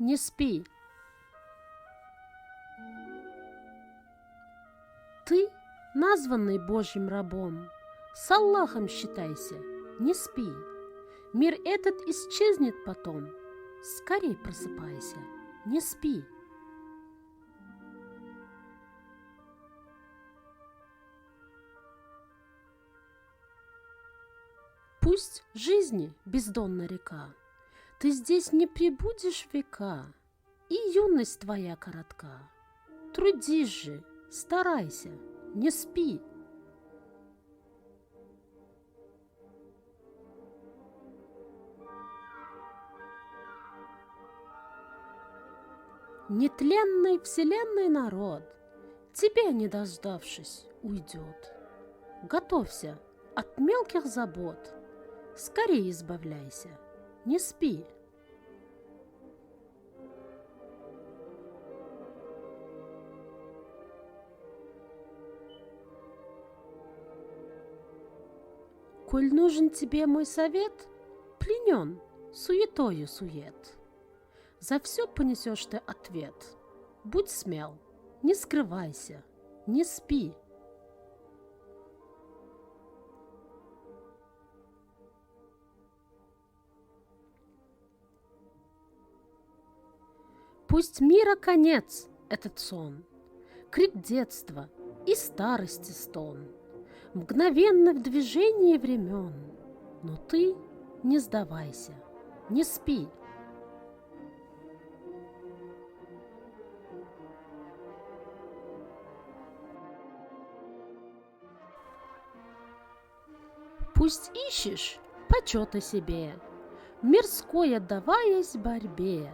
не спи. Ты, названный Божьим рабом, с Аллахом считайся, не спи. Мир этот исчезнет потом, скорей просыпайся, не спи. Пусть жизни бездонна река, ты здесь не пребудешь века, и юность твоя коротка. Трудись же, старайся, не спи. Нетленный вселенной народ, тебя не дождавшись, уйдет. Готовься от мелких забот, скорее избавляйся, не спи. Коль нужен тебе мой совет, пленен суетою сует. За все понесешь ты ответ. Будь смел, не скрывайся, не спи. Пусть мира конец этот сон, крик детства и старости стон, мгновенно в движении времен, но ты не сдавайся, не спи. Пусть ищешь почет о себе, мирской отдаваясь борьбе,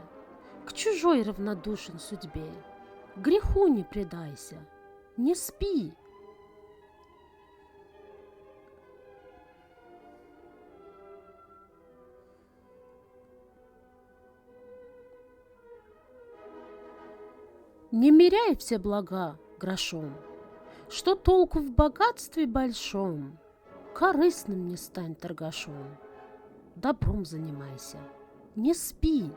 к чужой равнодушен судьбе, греху не предайся, не спи. Не меряй все блага грошом, что толку в богатстве большом, корыстным не стань торгашом, добром занимайся, не спи.